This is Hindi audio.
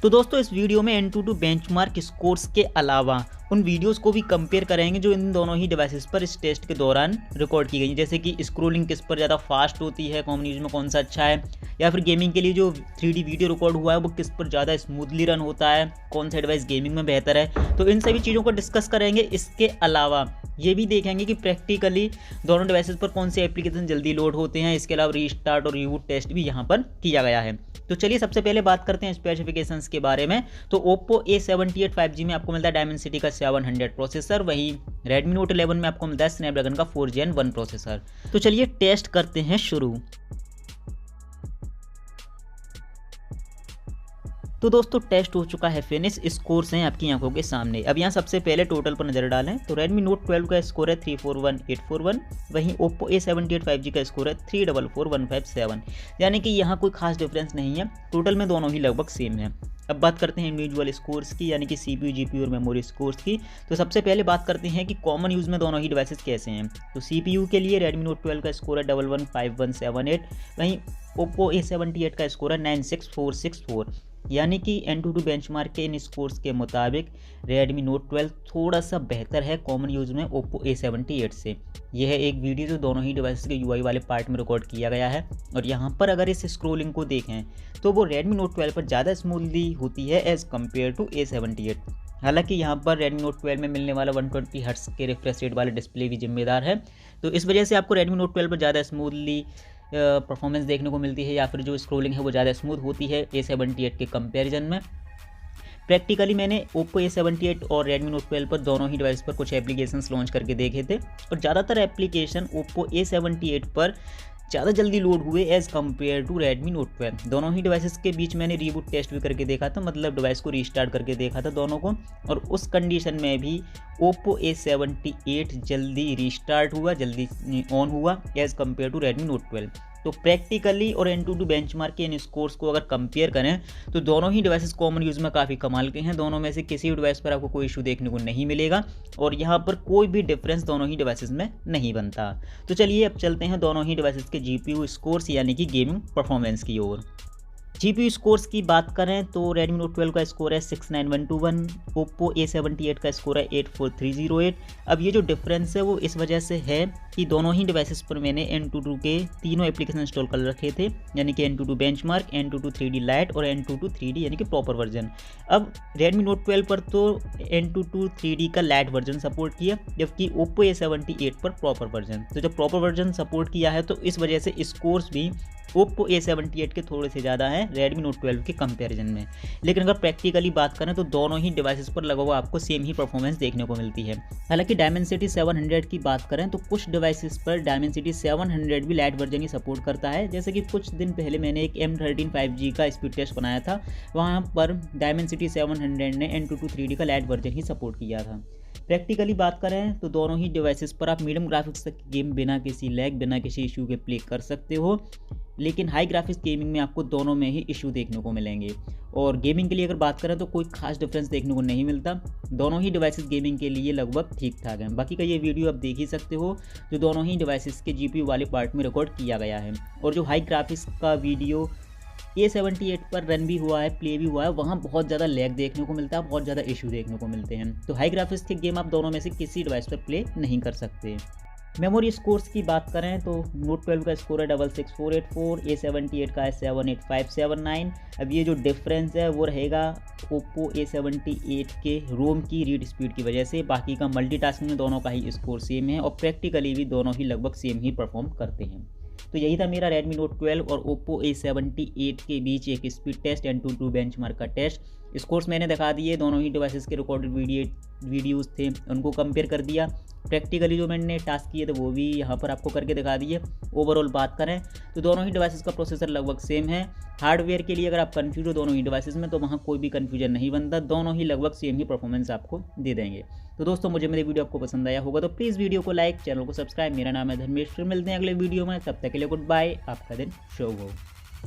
तो दोस्तों इस वीडियो में Antutu बेंचमार्क स्कोर्स के अलावा उन वीडियोस को भी कंपेयर करेंगे जो इन दोनों ही डिवाइसेस पर इस टेस्ट के दौरान रिकॉर्ड की गई हैं, जैसे कि स्क्रोलिंग किस पर ज़्यादा फास्ट होती है, कॉमन यूज में कौन सा अच्छा है, या फिर गेमिंग के लिए जो 3D वीडियो रिकॉर्ड हुआ है वो किस पर ज़्यादा स्मूथली रन होता है, कौन सा डिवाइस गेमिंग में बेहतर है। तो इन सभी चीज़ों को डिस्कस करेंगे। इसके अलावा ये भी देखेंगे कि प्रैक्टिकली दोनों डिवाइसेस पर कौन से एप्लीकेशन जल्दी लोड होते हैं। इसके अलावा रीस्टार्ट और रिबूट टेस्ट भी यहाँ पर किया गया है। तो चलिए सबसे पहले बात करते हैं स्पेसिफिकेशंस के बारे में। तो Oppo A78 5G में आपको मिलता है Dimensity का 700 प्रोसेसर, वहीं Redmi Note 11 में आपको मिलता है Snapdragon का 4 Gen 1 प्रोसेसर। तो चलिए टेस्ट करते हैं शुरू। तो दोस्तों टेस्ट हो चुका है फिनिश, स्कोर्स हैं आपकी आंखों के सामने। अब यहाँ सबसे पहले टोटल पर नज़र डालें तो Redmi Note 12 का स्कोर है 341841, वहीं Oppo A78 5G का स्कोर है 344157, यानी कि यहाँ कोई खास डिफरेंस नहीं है, टोटल में दोनों ही लगभग सेम है। अब बात करते हैं इंडिविजुअल स्कोर्स की, यानी कि CPU, GPU और मेमोरी स्कोर्स की। तो सबसे पहले बात करते हैं कि कॉमन यूज़ में दोनों ही डिवाइसेस कैसे हैं। तो CPU के लिए Redmi Note 12 का स्कोर है 115178, वहीं Oppo A78 का स्कोर है 96464, यानी कि Antutu बेंचमार्क के इन स्कोर्स के मुताबिक Redmi Note 12 थोड़ा सा बेहतर है कॉमन यूज़ में Oppo A78 से। यह है एक वीडियो जो दोनों ही डिवाइसेस के UI वाले पार्ट में रिकॉर्ड किया गया है, और यहाँ पर अगर इस स्क्रोलिंग को देखें तो वो Redmi Note 12 पर ज़्यादा स्मूथली होती है एज़ कम्पेयर टू A78। हालांकि यहाँ पर Redmi Note 12 में मिलने वाला 120 हर्ट्ज के रिफ्रेश रेट वाला डिस्प्ले भी जिम्मेदार है, तो इस वजह से आपको Redmi Note 12 पर ज़्यादा स्मूथली परफॉर्मेंस देखने को मिलती है, या फिर जो स्क्रोलिंग है वो ज़्यादा स्मूथ होती है A78 के कंपैरिजन में। प्रैक्टिकली मैंने Oppo A78 और Redmi Note 12 पर दोनों ही डिवाइस पर कुछ एप्लीकेशंस लॉन्च करके देखे थे, और ज़्यादातर एप्लीकेशन Oppo A78 पर ज़्यादा जल्दी लोड हुए as compare to Redmi Note 12। दोनों ही डिवाइसेस के बीच मैंने रीबूट टेस्ट भी करके देखा था, मतलब डिवाइस को रीस्टार्ट करके देखा था दोनों को, और उस कंडीशन में भी Oppo A78 जल्दी रीस्टार्ट हुआ, जल्दी ऑन हुआ as compare to Redmi Note 12। तो प्रैक्टिकली और Antutu बेंचमार्क के इन स्कोर्स को अगर कंपेयर करें तो दोनों ही डिवाइसेस कॉमन यूज़ में काफ़ी कमाल के हैं। दोनों में से किसी भी डिवाइस पर आपको कोई इशू देखने को नहीं मिलेगा, और यहाँ पर कोई भी डिफरेंस दोनों ही डिवाइसेस में नहीं बनता। तो चलिए अब चलते हैं दोनों ही डिवाइसेस के GPU स्कोर्स यानी कि गेमिंग परफॉर्मेंस की ओर। GPU स्कोर्स की बात करें तो Redmi Note 12 का स्कोर है 69121, Oppo A78 का स्कोर है 84308। अब ये जो डिफरेंस है वो इस वजह से है कि दोनों ही डिवाइसेस पर मैंने Antutu के तीनों एप्लीकेशन इंस्टॉल कर रखे थे, यानी कि Antutu benchmark, Antutu 3D light और Antutu 3D यानी कि प्रॉपर वर्जन। अब Redmi Note 12 पर तो Antutu 3D का लाइट वर्जन सपोर्ट किया, जबकि Oppo A78 पर प्रॉपर वर्जन। तो जब प्रॉपर वर्जन सपोर्ट किया है तो इस वजह से स्कोर्स भी Oppo A78 के थोड़े से ज़्यादा हैं Redmi Note 12 के कंपैरिजन में। लेकिन अगर प्रैक्टिकली बात करें तो दोनों ही डिवाइसेस पर लगभग आपको सेम ही परफॉर्मेंस देखने को मिलती है। हालांकि Dimensity 700 की बात करें तो कुछ डिवाइसेस पर Dimensity 700 भी लाइट वर्जन ही सपोर्ट करता है, जैसे कि कुछ दिन पहले मैंने एक M13 5G का स्पीड टेस्ट बनाया था, वहाँ पर Dimensity 700 ने Antutu 3D का लाइट वर्जन ही सपोर्ट किया था। प्रैक्टिकली बात करें तो दोनों ही डिवाइसेस पर आप मीडियम ग्राफिक्स तक गेम बिना किसी लैग, बिना किसी इशू के प्ले कर सकते हो, लेकिन हाई ग्राफिक्स गेमिंग में आपको दोनों में ही इशू देखने को मिलेंगे। और गेमिंग के लिए अगर बात करें तो कोई खास डिफरेंस देखने को नहीं मिलता, दोनों ही डिवाइसेस गेमिंग के लिए लगभग ठीक ठाक हैं। बाकी का ये वीडियो आप देख ही सकते हो जो दोनों ही डिवाइसेस के GPU वाले पार्ट में रिकॉर्ड किया गया है, और जो हाई ग्राफिक्स का वीडियो A78 पर रन भी हुआ है, प्ले भी हुआ है, वहाँ बहुत ज़्यादा लैग देखने को मिलता है, बहुत ज़्यादा इशू देखने को मिलते हैं। तो हाई ग्राफिक्स के गेम आप दोनों में से किसी डिवाइस पर प्ले नहीं कर सकते। मेमोरी स्कोर्स की बात करें तो Note 12 का स्कोर है 66484, A78 का है 78579। अब ये जो डिफरेंस है वो रहेगा Oppo A78 के रोम की रीड स्पीड की वजह से। बाकी का मल्टीटास्किंग में दोनों का ही स्कोर सेम है, और प्रैक्टिकली भी दोनों ही लगभग सेम ही परफॉर्म करते हैं। तो यही था मेरा Redmi Note 12 और Oppo A78 के बीच एक स्पीड टेस्ट, Antutu बेंचमार्क का टेस्ट। स्कोर्स मैंने दिखा दिए, दोनों ही डिवाइसेस के रिकॉर्डेड वीडियोज़ थे उनको कंपेयर कर दिया। प्रैक्टिकली जो मैंने टास्क किए थे वो भी यहाँ पर आपको करके दिखा दिए। ओवरऑल बात करें तो दोनों ही डिवाइसेस का प्रोसेसर लगभग सेम है। हार्डवेयर के लिए अगर आप कन्फ्यूज हो दोनों ही डिवाइसेस में तो वहाँ कोई भी कन्फ्यूजन नहीं बनता, दोनों ही लगभग सेम ही परफॉर्मेंस आपको दे देंगे। तो दोस्तों मुझे मेरी वीडियो आपको पसंद आया होगा तो प्लीज़ वीडियो को लाइक, चैनल को सब्सक्राइब। मेरा नाम है धर्मेश, फिर मिलते हैं अगले वीडियो में, तब तक के लिए गुड बाय, आपका दिन शुभ हो।